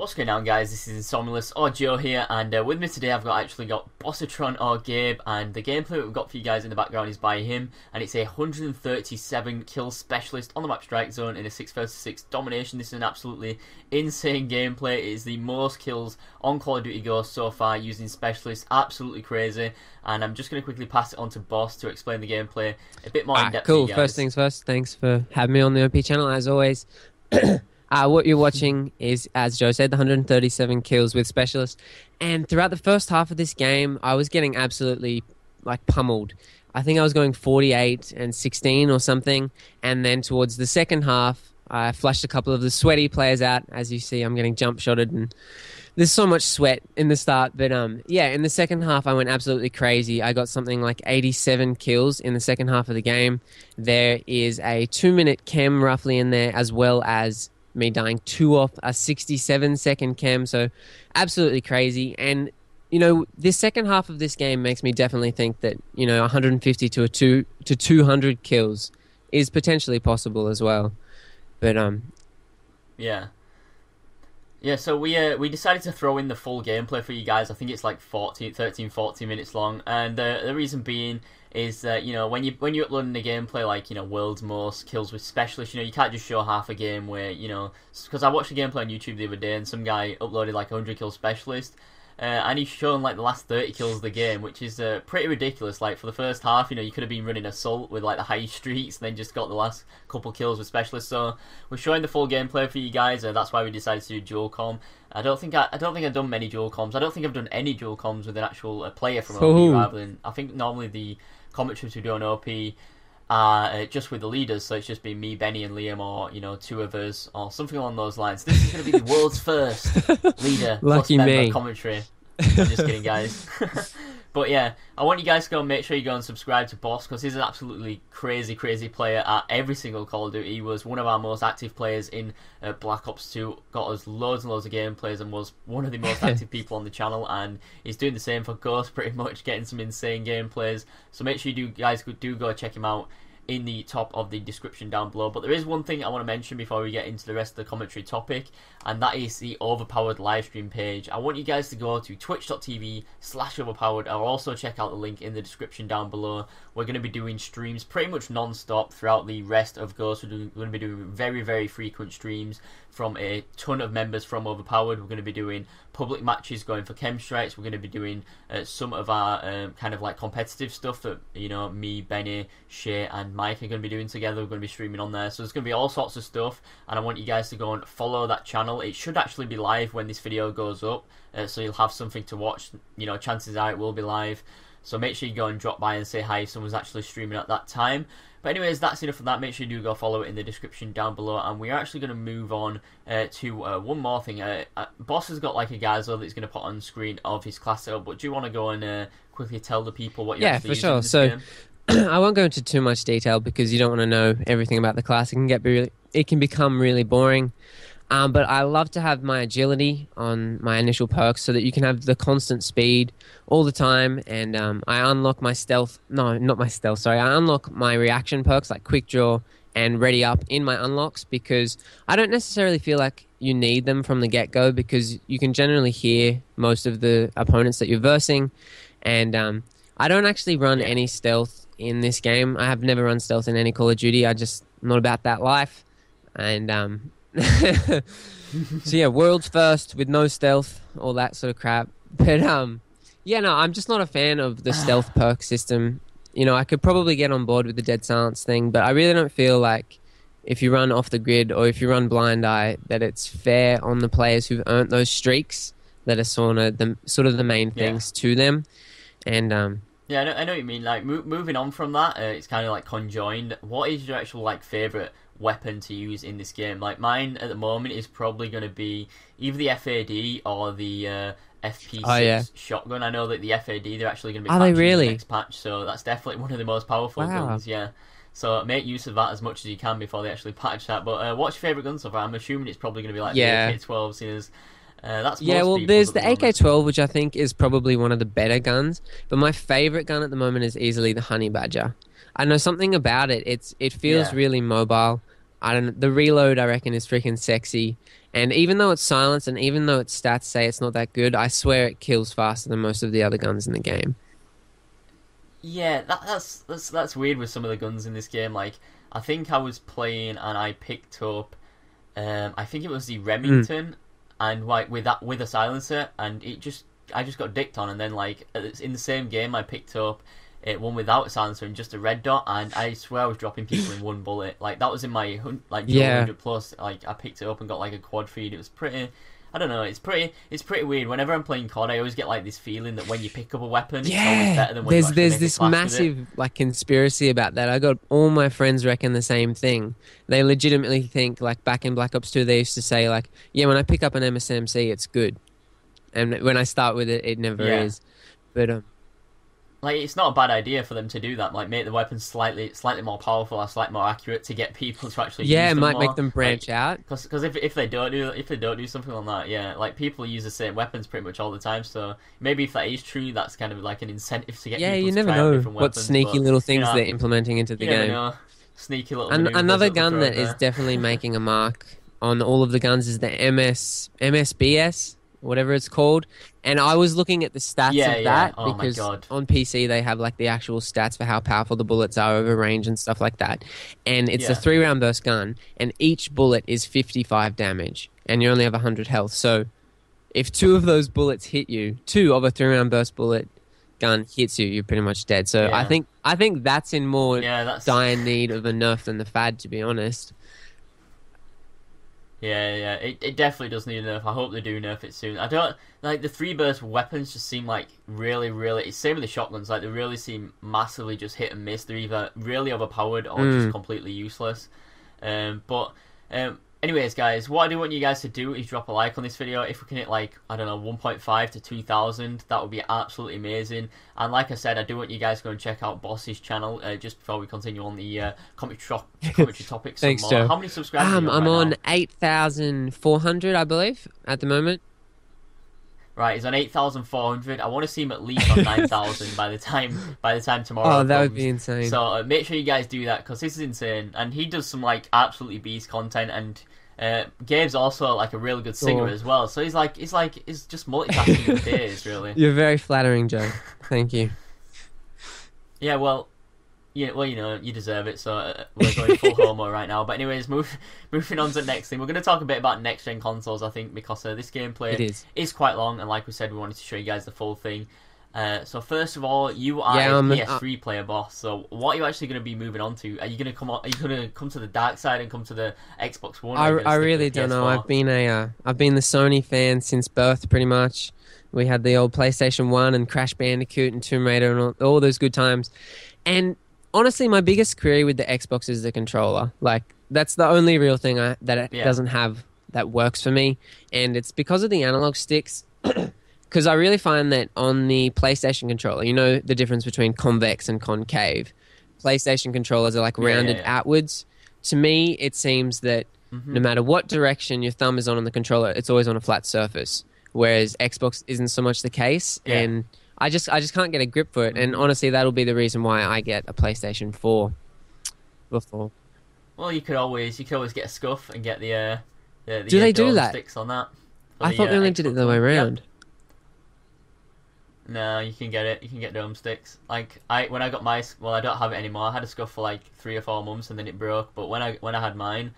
What's going on, guys? This is Insomnoless or Joe here, and with me today I've actually got Bossatron or Gabe, and the gameplay that we've got for you guys in the background is by him, and it's a 137 kill specialist on the map Strike Zone in a 6 vs 6 domination. This is an absolutely insane gameplay. It is the most kills on Call of Duty Ghosts so far using specialists. Absolutely crazy, and I'm just going to quickly pass it on to Boss to explain the gameplay a bit more in depth. Cool. First things first, thanks for having me on the OP channel as always. What you're watching is, as Joe said, the 137 kills with specialists. And throughout the first half of this game, I was getting absolutely pummeled. I think I was going 48 and 16 or something. And then towards the second half, I flushed a couple of the sweaty players out. As you see, I'm getting jump shotted and there's so much sweat in the start. But yeah, in the second half, I went absolutely crazy. I got something like 87 kills in the second half of the game. There is a 2-minute K.E.M roughly in there, as well as me dying 2 off a 67-second K.E.M, so absolutely crazy. And this second half of this game makes me definitely think that 150 to 200 kills is potentially possible as well. But yeah, so we decided to throw in the full gameplay for you guys. I think it's like 40 minutes long, and the reason being is that when you're uploading the gameplay, like world's most kills with specialists, you can't just show half a game where because I watched the gameplay on YouTube the other day and some guy uploaded like 100 kill specialist, and he's shown like the last 30 kills of the game, which is pretty ridiculous. Like for the first half, you could have been running assault with like the high streaks and then just got the last couple kills with specialists. So we're showing the full gameplay for you guys. That's why we decided to do dual com. I don't think I've done many dual comms. I don't think I've done any dual comms with an actual player from OP, rather than I think normally the commentaries we do on OP are just with the leaders, so it's just been me, Benny and Liam, or 2 of us, or something along those lines. This is going to be the world's first leader Lucky plus member me. Commentary. I'm just kidding, guys. But yeah, I want you guys to go and make sure you go and subscribe to Boss, because he's an absolutely crazy player at every single Call of Duty. He was one of our most active players in Black Ops 2, got us loads and loads of gameplays, and was one of the most active people on the channel, and he's doing the same for Ghost pretty much, getting some insane gameplays. So make sure you guys do go check him out in the top of the description down below. But there is one thing I want to mention before we get into the rest of the commentary topic, and that is the Overpowered livestream page. I want you guys to go to twitch.tv/overpowered, or also check out the link in the description down below. We're going to be doing streams pretty much non-stop throughout the rest of Ghost. We're going to be doing very frequent streams from a ton of members from Overpowered. We're going to be doing public matches going for K.E.M strikes. We're going to be doing some of our kind of like competitive stuff that me, Benny, Shay and Mike are going to be doing together. We're going to be streaming on there, so there's going to be all sorts of stuff, and I want you guys to go and follow that channel. It should actually be live when this video goes up, so you'll have something to watch. Chances are it will be live, so make sure you go and drop by and say hi if someone's actually streaming at that time. But anyways, that's enough of that. Make sure you do go follow it in the description down below, and we're actually going to move on to one more thing. Boss has got like a Gazo that he's going to put on screen of his class setup, but do you want to go and quickly tell the people what you're actually using in this game? I won't go into too much detail because you don't want to know everything about the class. It can become really boring. But I love to have my agility on my initial perks so that you can have the constant speed all the time. And I unlock my stealth. No, not my stealth, sorry. I unlock my reaction perks like Quick Draw and Ready Up in my unlocks, because I don't necessarily feel like you need them from the get-go, because you can generally hear most of the opponents that you're versing. And I don't actually run any stealth in this game. I have never run stealth in any Call of Duty. I'm not about that life. And so yeah, world's first with no stealth, all that sort of crap. But yeah, no, I'm just not a fan of the stealth perk system. I could probably get on board with the dead silence thing, but I really don't feel like if you run off the grid or if you run blind eye that it's fair on the players who've earned those streaks that are sort of the main things to them. And yeah, I know what you mean. Like moving on from that, it's kind of like conjoined. What is your actual like favorite weapon to use in this game? Like mine at the moment is probably going to be either the FAD or the FP6 shotgun. I know that the FAD they're actually going to be patching in the next patch, so that's definitely one of the most powerful guns. Yeah, so make use of that as much as you can before they actually patch that. But what's your favorite gun so far? I'm assuming it's probably going to be like the AK-12, seeing that's there's the AK-12, which I think is probably one of the better guns, but my favorite gun at the moment is easily the Honey Badger. I know something about it. It feels really mobile. I don't know, the reload I reckon is freaking sexy. And even though it's silenced and even though its stats say it's not that good, I swear it kills faster than most of the other guns in the game. Yeah, that's weird with some of the guns in this game. Like, I think I was playing and I picked up, I think it was the Remington, and like with a silencer, and I just got dicked on, and then like in the same game I picked up one without a silencer and just a red dot, and I swear I was dropping people in one bullet. Like that was in my like 100 plus. Like I picked it up and got like a quad feed. It was pretty. I don't know. It's pretty weird. Whenever I'm playing COD, I always get like this feeling that when you pick up a weapon, it's always better than when you actually there's make a this splash with massive it. like conspiracy about that. I got all my friends reckon the same thing. They legitimately think like back in Black Ops 2, they used to say like, yeah, when I pick up an MSMC, it's good, and when I start with it, it never is. But like it's not a bad idea for them to do that. Like make the weapons slightly more powerful or slightly more accurate to get people to actually use it them might more. make them branch out. Because if they don't do something like that, like people use the same weapons pretty much all the time. So maybe if that is true, that's kind of like an incentive to get people you to never try out know different what weapons. sneaky little things they're implementing into the you never game. know. Sneaky little Another gun that is definitely making a mark on all of the guns is the MSBS, whatever it's called. And I was looking at the stats of that because on PC they have like the actual stats for how powerful the bullets are over range and stuff like that. And it's a 3-round burst gun, and each bullet is 55 damage, and you only have 100 health. So if 2 of those bullets hit you, 2 of a 3-round burst bullet gun hits you, you're pretty much dead. So I think that's in more dire need of a nerf than the Fad, to be honest. Yeah, it definitely does need a nerf. I hope they do nerf it soon. I don't like the 3 burst weapons. Just seem like really. It's same with the shotguns. Like they really seem massively just hit and miss. They're either really overpowered or just completely useless. Anyways, guys, what I do want you guys to do is drop a like on this video. If we can hit like, I don't know, 1.5 to 2,000, that would be absolutely amazing. And like I said, I do want you guys to go and check out Boss's channel just before we continue on the commentary topics. Thanks, more. Joe. How many subscribers are you I'm on on 8,400, I believe, at the moment. Right, he's on 8,400. I want to see him at least on 9,000 by the time tomorrow. Oh, that comes. would be insane. So make sure you guys do that because this is insane, and he does some like absolutely beast content. And Gabe's also like a really good singer as well. So he's just multitasking these days, really. You're very flattering, Joe. Thank you. Yeah, well, you know, you deserve it. So we're going full homo right now. But anyways, moving on to the next thing. We're going to talk a bit about next gen consoles, I think, because this gameplay is quite long, and like we said, we wanted to show you guys the full thing. So first of all, you are a PS3 player, boss. So what are you actually going to be moving on to? Are you going to come to the dark side and come to the Xbox One? I really don't know. I've been the Sony fan since birth, pretty much. We had the old PlayStation 1 and Crash Bandicoot and Tomb Raider and all those good times. And honestly, my biggest query with the Xbox is the controller. Like, that's the only real thing that it doesn't have that works for me. And it's because of the analog sticks. Because I really find that on the PlayStation controller, you know the difference between convex and concave. PlayStation controllers are like rounded outwards. To me, it seems that no matter what direction your thumb is on the controller, it's always on a flat surface. Whereas Xbox isn't so much the case. Yeah. And I just can't get a grip for it. And honestly, that'll be the reason why I get a PlayStation 4 before. Well, you could always get a scuff and get the do they do that? Sticks on that. I thought they only did it the other way around. Yep. No, you can get it. You can get dome sticks. Like when I got my, well, I don't have it anymore. I had a scuff for like 3 or 4 months and then it broke. But when I had mine,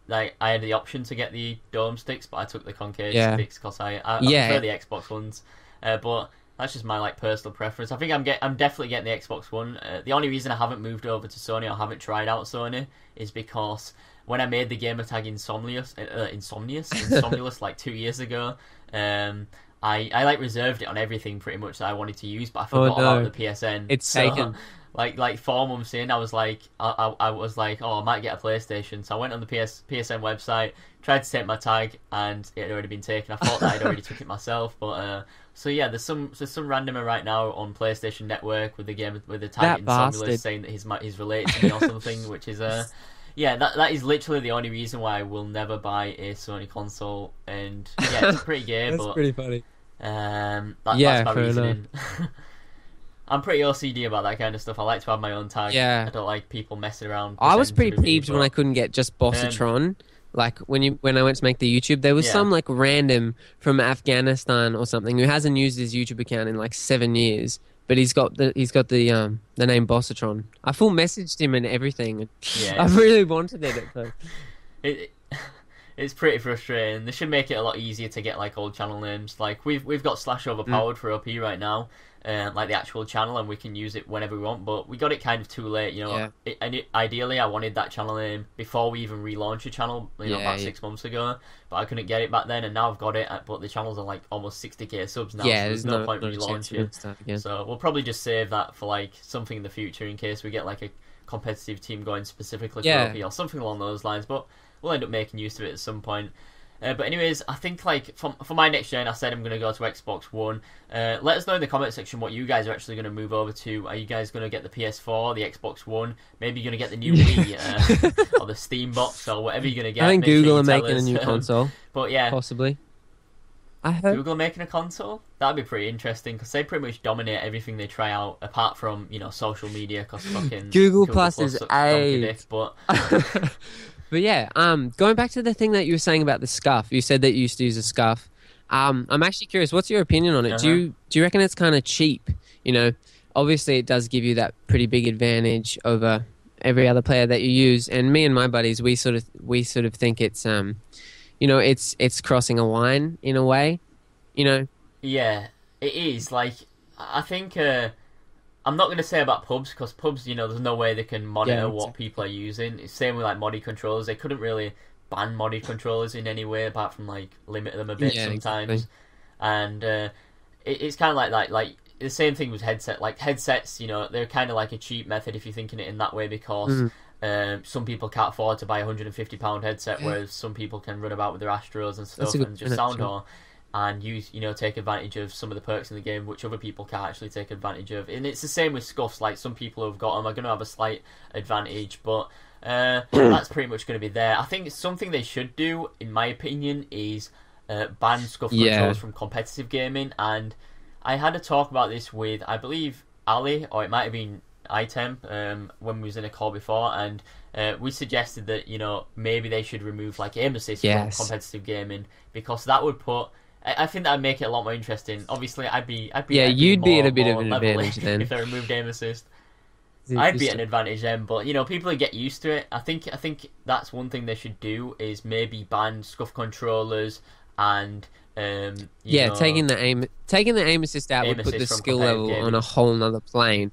like I had the option to get the dome sticks, but I took the concave sticks because I prefer the Xbox ones. But that's just my like personal preference. I think I'm definitely getting the Xbox One. The only reason I haven't moved over to Sony or haven't tried out Sony is because when I made the gamer tag Insomnius like 2 years ago, I like reserved it on everything pretty much that I wanted to use, but I forgot about the PSN. It's taken. Like 4 months in, I was like, I was like, oh, I might get a PlayStation. So I went on the PSN website, tried to take my tag, and it had already been taken. I thought that I'd already took it myself, but so yeah, there's some randomer right now on PlayStation Network with the game with the tag Insomnius saying that he's related to me or something, which is yeah, that is literally the only reason why I will never buy a Sony console. And yeah, it's a pretty gay, That's but pretty funny. that's my reasoning. I'm pretty OCD about that kind of stuff. I like to have my own tag. Yeah. I don't like people messing around. I was pretty pretending to be me, peeved when I couldn't get just Bossatron. Like when I went to make the YouTube, there was Yeah. some like random from Afghanistan or something who hasn't used his YouTube account in like 7 years, but he's got the name Bossatron. I full messaged him and everything. Yeah. I really wanted it at first. It, it's pretty frustrating. They should make it a lot easier to get like old channel names. Like we've got /Overpowered for OP right now, like the actual channel, and we can use it whenever we want. But we got it kind of too late, you know. Yeah. Ideally, I wanted that channel name before we even relaunched a channel, you know, about 6 months ago. But I couldn't get it back then, and now I've got it. But the channels are like almost 60k subs now. Yeah, so there's no point relaunching it. So we'll probably just save that for like something in the future in case we get like a competitive team going specifically for OP or something along those lines. But we'll end up making use of it at some point. But anyways, I think like for my next gen, I said I'm going to go to Xbox One. Let us know in the comment section what you guys are actually going to move over to. Are you guys going to get the PS4, the Xbox One? Maybe you're going to get the new Wii or the Steam box or whatever you're going to get. I think Google are making a new console. But yeah, possibly. I heard Google making a console? That'd be pretty interesting because they pretty much dominate everything they try out, apart from, you know, social media. Because fucking Google Plus is dick, but. But yeah, going back to the thing that you were saying about the scuff, you said that you used to use a scuff. I'm actually curious, what's your opinion on it? Do you reckon it's kind of cheap? You know, obviously it does give you that pretty big advantage over every other player that you use. And me and my buddies, we sort of think it's you know, it's crossing a line in a way, you know. Yeah, it is. Like, I think. I'm not going to say about pubs, because pubs, you know, there's no way they can monitor what people are using. It's same with, like, modded controllers. They couldn't really ban modded controllers in any way, apart from, like, limit them a bit sometimes. Exactly. And it's kind of like the same thing with headset. Like, headsets, you know, they're kind of like a cheap method if you're thinking it in that way, because some people can't afford to buy a £150 headset, whereas some people can run about with their Astros and stuff and just sound whore. And use, you know, take advantage of some of the perks in the game, which other people can't actually take advantage of. And it's the same with scuffs. Like, some people who've got them are going to have a slight advantage, but that's pretty much going to be there. I think something they should do, in my opinion, is ban scuff controls from competitive gaming. And I had a talk about this with, I believe, Ali, or it might have been K.E.M, when we was in a call before, and we suggested that, you know, maybe they should remove like aim assist from competitive gaming, because that would put. I think that'd make it a lot more interesting. Obviously, I'd be you'd be at a bit of an advantage then if they removed aim assist. I'd be at an advantage then, but you know, people would get used to it. I think that's one thing they should do, is maybe ban scuff controllers and you know, taking the aim assist out would put the skill level on a whole nother plane.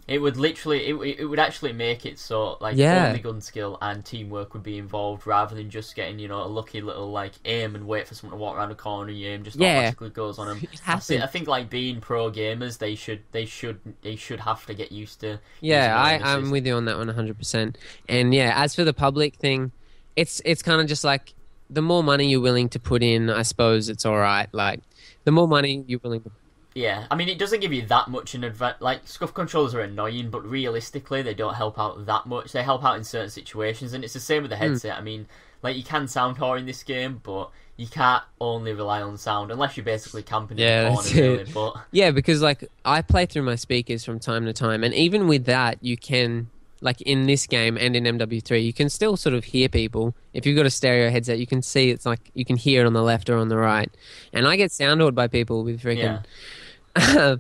It would literally, it would actually make it so, like, only gun skill and teamwork would be involved, rather than just getting, you know, a lucky little, like, aim and wait for someone to walk around the corner and you aim just automatically goes on them. I think, like, being pro gamers, they should have to get used to. Yeah, I'm with you on that one 100%. And yeah, as for the public thing, it's kind of just like, the more money you're willing to put in, I suppose it's alright. Like, the more money you're willing to. Yeah, I mean, it doesn't give you that much in advance. Like, scuff controllers are annoying, but realistically, they don't help out that much. They help out in certain situations, and it's the same with the headset. I mean, like, you can sound whore in this game, but you can't only rely on sound, unless you're basically camping in the corner, really. But yeah, because, like, I play through my speakers from time to time, and even with that, you can, like, in this game and in MW3, you can still sort of hear people. If you've got a stereo headset, you can see, it's like, you can hear it on the left or on the right. And I get sound awed by people with freaking...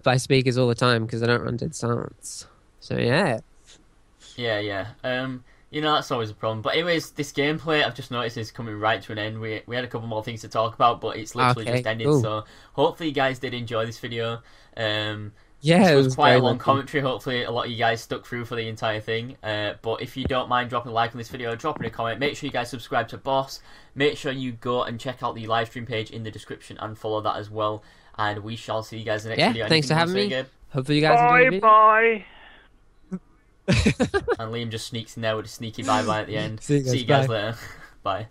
by speakers all the time, because I don't run dead silence. So yeah. You know, that's always a problem. But anyways, this gameplay, I've just noticed, is coming right to an end. We had a couple more things to talk about, but it's literally just ended. Cool. So hopefully you guys did enjoy this video. It was quite a long commentary. Hopefully a lot of you guys stuck through for the entire thing. But if you don't mind dropping a like on this video, dropping a comment, make sure you guys subscribe to Boss. Make sure you go and check out the live stream page in the description and follow that as well. And we shall see you guys in the next video. Thanks for having me. Again? Hopefully you guys enjoyed the video. And Liam just sneaks in there with a sneaky bye-bye at the end. See you guys later. Bye.